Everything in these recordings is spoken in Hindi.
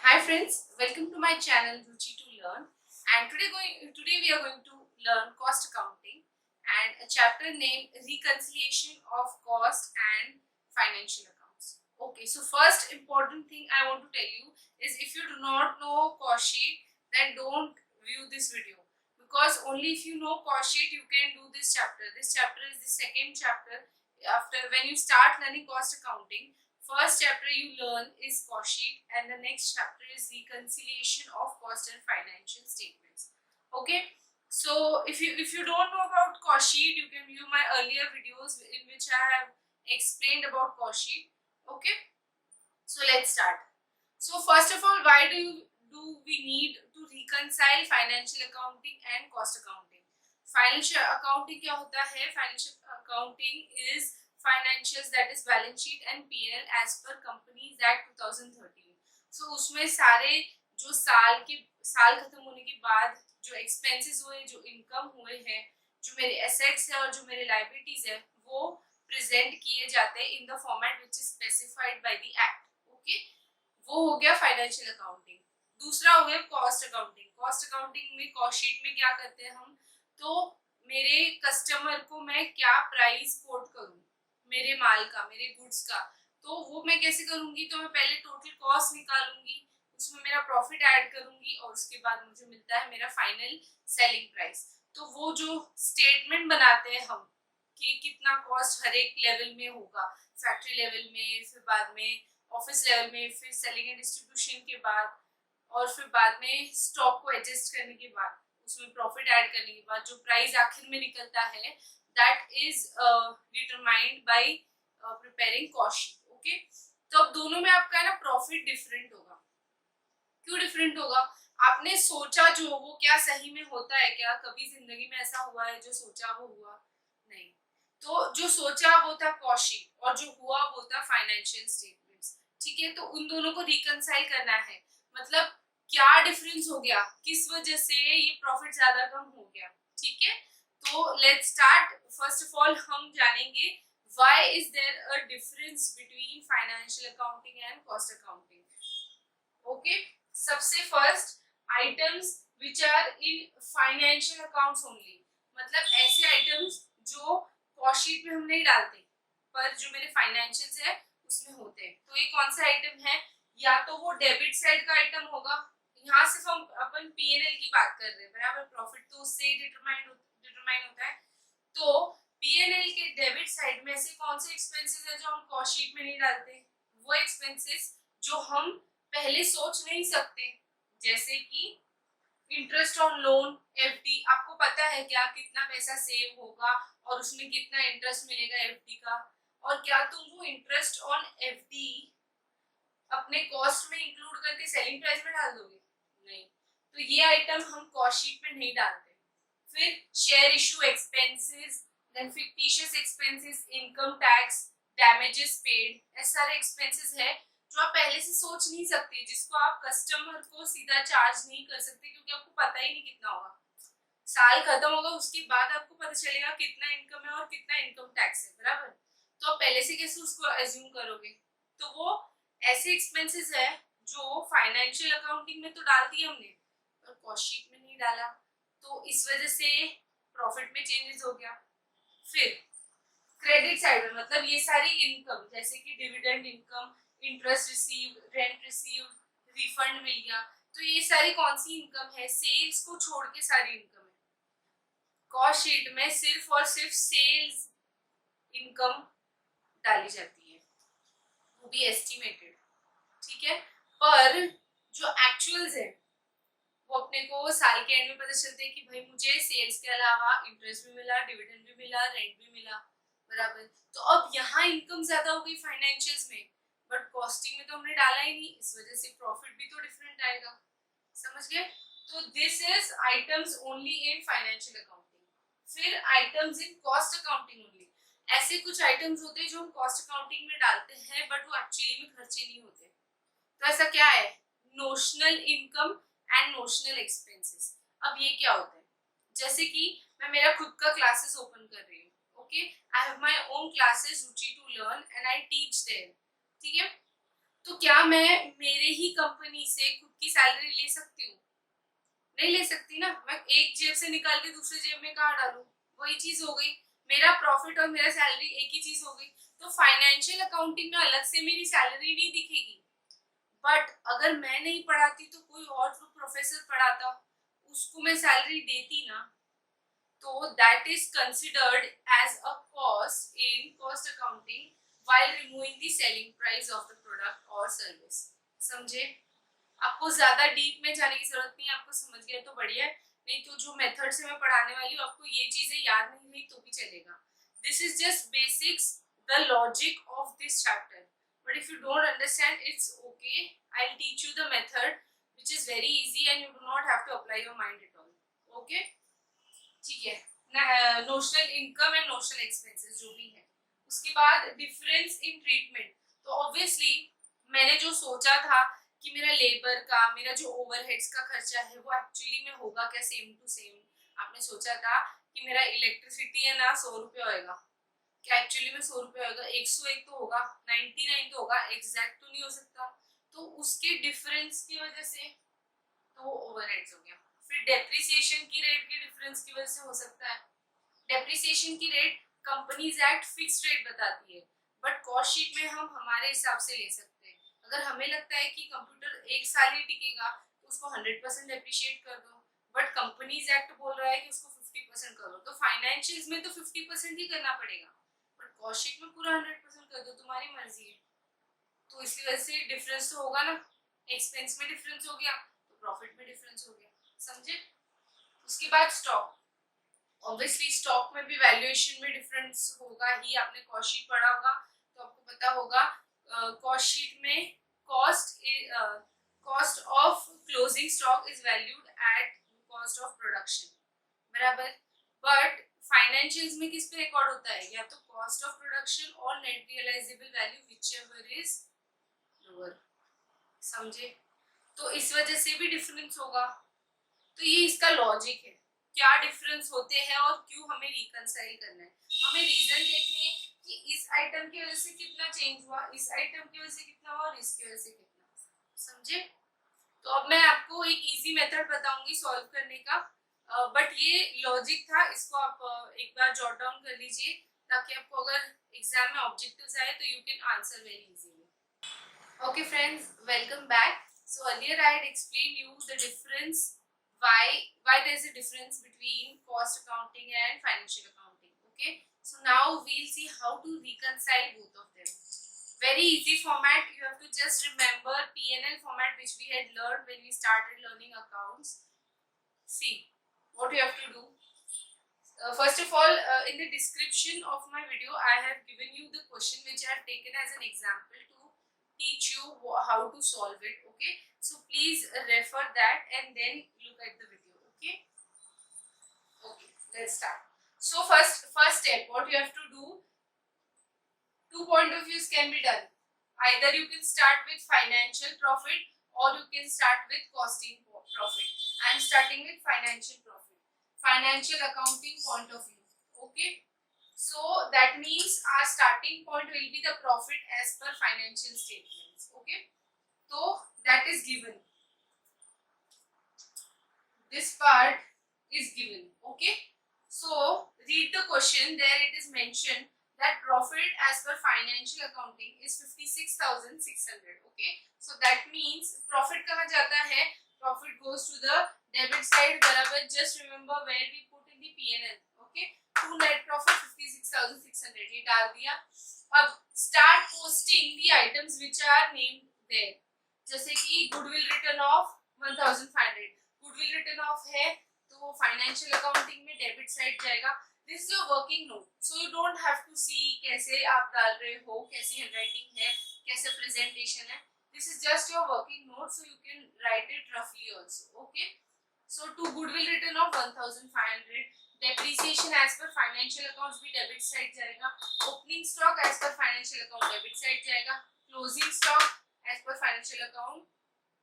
Hi friends, welcome to my channel Ruchi to Learn. And today we are going to learn cost accounting and a chapter named Reconciliation of Cost and Financial Accounts. Okay, so first important thing I want to tell you is if you do not know cost sheet, then don't view this video, because only if you know cost sheet you can do this chapter. This chapter is the second chapter after when you start learning cost accounting. First chapter you learn is cost sheet and the next chapter is reconciliation of cost and financial statements. Okay, so if you don't know about cost sheet, you can view my earlier videos in which I have explained about cost sheet. Okay, so let's start. So first of all, why do we need to reconcile financial accounting and cost accounting? Financial accounting क्या होता है? Financial accounting is financials, that is balance sheet and P&L as per Companies Act 2013. So उसमें सारे जो साल खत्म होने के बाद जो एक्सपेंसेस हुए, जो इनकम हुए हैं, जो मेरे एसेट्स है और जो मेरे लाइबिलिटीज है, वो प्रेजेंट किए जाते हैं in the format which is specified by the act. Okay, वो हो गया फाइनेंशियल अकाउंटिंग. दूसरा हो गया कॉस्ट अकाउंटिंग. कॉस्ट अकाउंटिंग में कॉस्ट शीट में क्या करते हैं हम, तो मेरे कस्टमर को मैं क्या प्राइस कोट करूं मेरे माल का, मेरे गुड्स का, तो वो मैं कैसे करूंगी? तो मैं पहले टोटल कॉस्ट निकालूंगी, उसमें मेरा प्रॉफिट ऐड करूंगी और उसके बाद मुझे मिलता है मेरा फाइनल सेलिंग प्राइस. तो वो जो स्टेटमेंट बनाते हैं हम कि कितना कॉस्ट हर एक लेवल में होगा, फैक्ट्री लेवल में, फिर बाद में ऑफिस लेवल में, फिर सेलिंग एंड डिस्ट्रीब्यूशन के बाद, और फिर बाद में स्टॉक को एडजस्ट करने के बाद, उसमें प्रॉफिट ऐड करने के बाद जो प्राइस आखिर में निकलता है, that is determined by preparing cost sheet. Okay, तो अब दोनों में आपका है ना प्रॉफिट डिफरेंट होगा. क्यों डिफरेंट होगा? आपने सोचा जो, वो क्या सही में होता है क्या? कभी जिंदगी में ऐसा हुआ है जो सोचा वो हुआ? नहीं. तो जो सोचा वो था कॉस्ट शीट और जो हुआ वो था फाइनेंशियल स्टेटमेंट्स. ठीक है, तो उन दोनों को रिकंसाइल करना है. मतलब क्या डिफरेंस हो गया, किस वजह से ये प्रॉफिट ज्यादा कम हो गया. ठीक है, तो let's start. First of all हम जानेंगे why is there a difference between financial accounting and cost accounting. Okay, सबसे first items which are in financial accounts only. मतलब ऐसे आइटम्स जो कॉस्ट शीट में हम नहीं डालते पर जो मेरे फाइनेंशियल्स है उसमें होते हैं. तो ये कौन सा आइटम है? या तो वो डेबिट साइड का आइटम होगा. यहाँ सिर्फ हम अपन P&L की बात कर रहे हैं, बराबर. प्रॉफिट तो उससे ही डिटरमाइन होता है. तो P&L के डेबिट साइड में ऐसे कौन से एक्सपेंसेस है जो हम कॉस्ट शीट में नहीं डालते? वो एक्सपेंसेस जो हम पहले सोच नहीं सकते, जैसे कि इंटरेस्ट ऑन लोन, एफडी. आपको पता है क्या कितना पैसा सेव होगा और उसमें कितना इंटरेस्ट मिलेगा एफडी का? और क्या तुम वो इंटरेस्ट ऑन एफडी अपने कॉस्ट में इंक्लूड करके सेलिंग प्राइस में डाल दोगे? नहीं. तो ये आइटम हम कॉस्ट शीट में नहीं डालते. फिर share issue expenses, then fictitious expenses, income tax, damages paid, ऐसे सारे एक्सपेंसेस है जो आप पहले से सोच नहीं सकते, जिसको आप कस्टमर को सीधा चार्ज नहीं कर सकते क्योंकि आपको पता ही नहीं कितना होगा. साल खत्म होगा उसके बाद आपको पता चलेगा कितना इनकम है और कितना इनकम टैक्स है, बराबर. तो आप पहले से कैसे उसको एज्यूम करोगे? तो वो ऐसे एक्सपेंसेस है जो फाइनेंशियल अकाउंटिंग में तो डाल दिए हमने और कॉस्ट शीट में नहीं डाला, तो इस वजह से प्रॉफिट में चेंजेस हो गया. फिर क्रेडिट साइड में, मतलब ये सारी इनकम जैसे कि dividend income, interest receive, rent receive, refund मिल गया, तो ये सारी कौन सी इनकम है? सेल्स को छोड़ के सारी इनकम है. कॉस्ट शीट में सिर्फ और सिर्फ सेल्स इनकम डाली जाती है, वो भी एस्टिमेटेड. ठीक है, पर जो एक्चुअल्स है वो अपने को साल के एंड में पता चलते हैं कि भाई मुझे सेल्स के अलावा इंटरेस्ट भी मिला, डिविडेंड भी मिला, रेंट भी मिला, बराबर. तो अब यहाँ इनकम ज्यादा हो गई फाइनेंशियल्स में, बट कॉस्टिंग में तो हमने डाला ही नहीं, इस वजह से प्रॉफिट भी तो डिफरेंट आएगा. समझ गए? तो this is items only in financial accounting. फिर items in cost accounting only. ऐसे कुछ आइटम्स होते हैं जो हम कॉस्ट अकाउंटिंग में डालते हैं बट वो एक्चुअली में खर्चे नहीं होते. तो ऐसा क्या है? Notional income and notional expenses. अब ये क्या होता है? जैसे कि मैं मेरा खुद का क्लासेस ओपन कर रही हूँ. Okay, I have my own classes रुचि to learn and I teach there. ठीक है, तो क्या मैं मेरे ही कंपनी से खुद की सैलरी ले सकती हूँ? नहीं ले सकती ना। मैं एक जेब से निकाल के दूसरी जेब में कहाँ डालूं? वही चीज हो गई। मेरा प्रॉफिट और मेरा सैलरी एक ही चीज हो गई। तो फाइनेंशियल अकाउंटिंग में अलग से मेरी सैलरी नहीं दिखेगी। बट अगर मैं नहीं पढ़ाती तो कोई और जो प्रोफेसर पढ़ाता, उसको मैं सैलरी देती ना, तो that is considered as a cost in cost accounting while removing the selling price of the product or service. समझे? आपको ज्यादा डीप में जाने की जरूरत नहीं है, आपको समझ गया तो बढ़िया है। नहीं तो जो मेथड से मैं पढ़ाने वाली हूँ, आपको ये चीजें याद नहीं हुई तो भी चलेगा। This is just basics, the logic of this chapter. But if you don't understand, it's okay, I will teach you the method which is very easy and you do not have to apply your mind at all. Okay, ठीक है। Notional income and notional expenses जो भी है। उसके बाद डिफरेंस इन ट्रीटमेंट। तो ऑब्वियसली मैंने जो सोचा था कि मेरा लेबर का, मेरा जो ओवरहेड्स का खर्चा है वो एक्चुअली में होगा क्या सेम टू सेम। आपने सोचा था कि मेरा इलेक्ट्रिसिटी है ना 100 रुपये होएगा, क्या एक्चुअली में 100 रुपये होगा? 101 तो होगा, 99 तो होगा, एग्जैक्ट तो नहीं हो सकता। तो उसके डिफरेंस की वजह से तो ओवरहेड्स हो गया। फिर डेप्रिसिएशन की रेट के डिफरेंस की वजह से हो सकता है। डेप्रिसिएशन की rate companies act fixed rate बताती है, बट कॉस्ट शीट में हम हमारे हिसाब से ले सकते हैं। अगर हमें लगता है कि कंप्यूटर 1 साल ही टिकेगा तो उसको 100% डेप्रिशिएट कर दो, बट कंपनीज एक्ट बोल रहा है कि उसको 50% करो। तो फाइनेंशियल्स में तो 50% ही करना पड़ेगा, बट कॉस्ट शीट में पूरा 100% कर दो, तुम्हारी मर्जी है। तो इसकी वजह से डिफरेंस तो होगा ना। एक्सपेंस में डिफरेंस हो गया तो प्रॉफिट में डिफरेंस हो गया, समझे? उसके बाद स्टॉक। ऑब्वियसली स्टॉक में भी वैल्यूएशन में डिफरेंस होगा ही। आपने कॉस्ट शीट पढ़ा होगा तो आपको पता होगा, कॉस्ट शीट में cost of closing stock is valued at cost of production, बराबर। बट फाइनेंशियल्स में किस पे रिकॉर्ड होता है? या तो कॉस्ट ऑफ प्रोडक्शन और net realisable value, whichever is lower, समझे? तो इस वजह से भी डिफरेंस होगा। तो ये इसका लॉजिक है, क्या डिफरेंस होते हैं और क्यों हमें रिकंसाइल करना है। हमें रीजन देखनी है कि इस आइटम की वजह से कितना चेंज हुआ, इस आइटम की वजह से कितना हुआ और इसकी वजह से कितना, समझे? तो अब मैं आपको एक इजी मेथड बताऊंगी सॉल्व करने का, बट ये लॉजिक था, इसको आप एक बार जॉट डाउन कर लीजिए ताकि आपको अगर एग्जाम में ऑब्जेक्टिव्स आए तो you can answer very easily. Okay friends, welcome back. So earlier I had explained you the difference, why there is a difference between cost accounting and financial accounting. Okay, so now we'll see how to reconcile both of them. Very easy format. You have to just remember P&L format which we had learned when we started learning accounts. See what you have to do. First of all, in the description of my video I have given you the question which I have taken as an example to teach you how to solve it. Okay, so please refer that and then look at the video. Okay, let's start. So first step, what you have to do, two point of views can be done. Either you can start with financial profit or you can start with costing profit. I am starting with financial profit, financial accounting point of view. Okay, so that means our starting point will be the profit as per financial statements. Okay, so that is given. This part is given. Okay, so read the question. There it is mentioned that profit as per financial accounting is 56,600. Okay, so that means profit कहाँ जाता है? Profit goes to the debit side, बराबर. Just remember where we put in the P&L. Okay, to net profit 56,600 ये डाल दिया। अब start posting the items which are named there. जैसे कि goodwill written off 1,500, goodwill written off है तो फाइनेंशियल अकाउंटिंग में डेबिट साइड जाएगा। This is your working note, so you don't have to see कैसे आप डाल रहे हो, कैसी हैंडराइटिंग है, कैसे प्रेजेंटेशन है। This is just your working note, so you can write it रफली also. Okay, so to goodwill return of 1,500, depreciation as per financial accounts भी डेबिट साइड जाएगा, opening stock as per financial account debit side जाएगा, closing stock as per financial account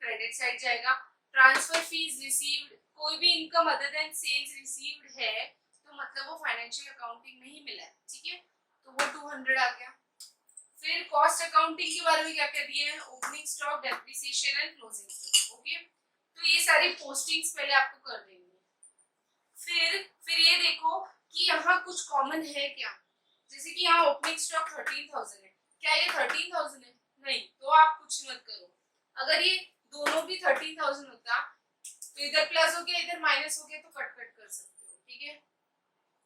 credit side जाएगा, ट्रांसफर फीस रिसीव्ड, कोई भी income other than sales received है तो मतलब वो फाइनेंशियल अकाउंटिंग में ही मिला है। ठीक है, तो वो 200 आ गया। फिर कॉस्ट अकाउंटिंग के बारे में क्या कह दिया है, opening stock, depreciation and closing stock. Okay, तो ये सारी पोस्टिंग्स पहले आपको कर देंगे। फिर ये देखो कि यहाँ कुछ कॉमन है क्या, जैसे कि यहाँ ओपनिंग स्टॉक 13,000 है, क्या ये 13,000 है? नहीं, तो आप कुछ मत करो। अगर ये दोनों भी 13,000 होता तो इधर प्लस हो गया इधर माइनस हो गया तो कट कर सकते हो, ठीक है।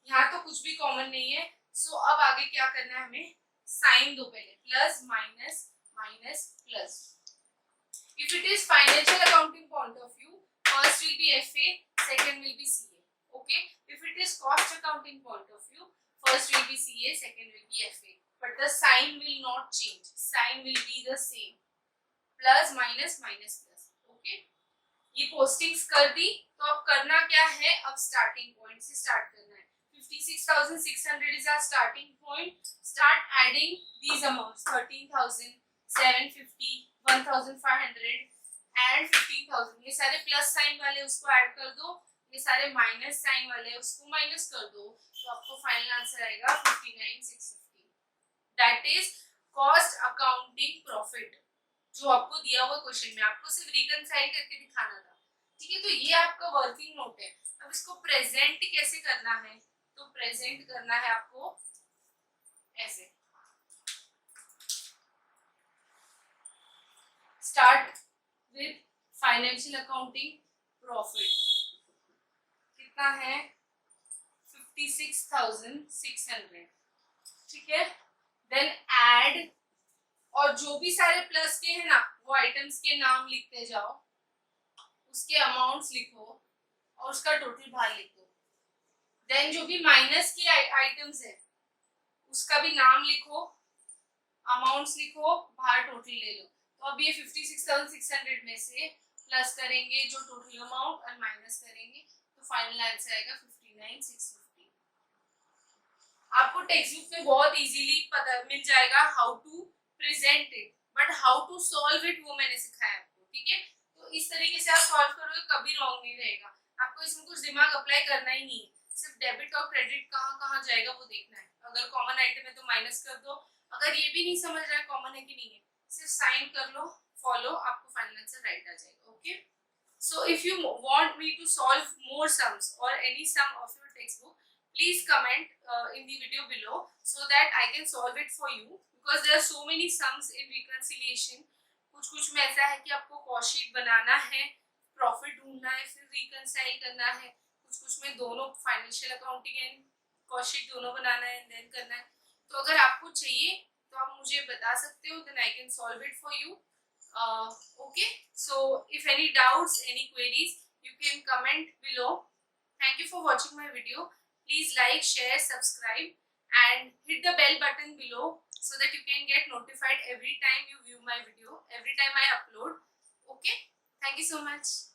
यहाँ तो कुछ भी कॉमन नहीं है, सो अब आगे क्या करना है हमें, साइन दो पहले, plus minus minus plus. If it is financial accounting point of view, first will be FA, second will be CA. Okay, if it is cost accounting point of view, first will be CA, second will be FA, but the sign will not change, sign will be the same, plus minus minus plus. Okay, ये पोस्टिंग्स कर दी, तो अब करना क्या है, अब स्टार्टिंग पॉइंट से स्टार्ट करना है। 56,600 is our starting point. Start adding these amounts, 13,000, 750, 1,500 and 15,000. ये सारे प्लस साइन वाले उसको ऐड कर दो, ये सारे माइनस साइन वाले उसको माइनस कर दो, तो आपको फाइनल आंसर आएगा 59,650. That is cost accounting profit, जो आपको दिया हुआ क्वेश्चन में, आपको सिर्फ रिकंसाइल करके दिखाना था, ठीक है। तो ये आपका वर्किंग नोट है। अब इसको प्रेजेंट कैसे करना है, तो प्रेजेंट करना है आपको ऐसे, start with financial accounting profit, कितना है 56,600, ठीक है। देन ऐड, और जो भी सारे प्लस के हैं ना वो आइटम्स के नाम लिखते जाओ, उसके अमाउंट्स लिखो और उसका टोटल बाहर लिख दो। देन जो भी माइनस के आइटम्स है उसका भी नाम लिखो, अमाउंट्स लिखो, बाहर टोटल ले लो। तो अब ये 56,600 में से प्लस करेंगे जो टोटल अमाउंट और माइनस करेंगे, तो फाइनल आंसर आएगा 59,650। आपको टेक्स्ट बुक में बहुत इजीली पता मिल जाएगा how to present it, but how to solve it वो मैंने सिखाया आपको, ठीक है। तो इस तरीके से आप सॉल्व करोगे, कभी रॉन्ग नहीं रहेगा। आपको इसमें कुछ दिमाग अप्लाई करना ही नहीं है, सिर्फ डेबिट और क्रेडिट कहाँ कहाँ जाएगा वो देखना है। अगर कॉमन आइटम है तो माइनस कर दो, अगर ये भी नहीं समझ रहा है कॉमन है कि नहीं है, सिर्फ साइन कर लो, फॉलो, आपको फाइनल आंसर राइट आ जाएगा। Okay, so if you want me to solve more sums और any some of your textbook, please comment in the video below so that I can solve it for you, because there are so many sums in reconciliation. कुछ में ऐसा है कि आपको कॉस्ट शीट बनाना है, प्रॉफिट ढूंढना है, फिर रिकंसाइल करना है। कुछ में दोनों financial accounting and cost sheet दोनों बनाना है, देन करना है। तो अगर आपको चाहिए तो आप मुझे बता सकते हो, then I can solve it for you. Okay, so if any doubts, any queries, you can comment below. Thank you for watching my video. Please like, share, subscribe and hit the bell button below so that you can get notified every time you view my video, every time I upload. Okay, thank you so much.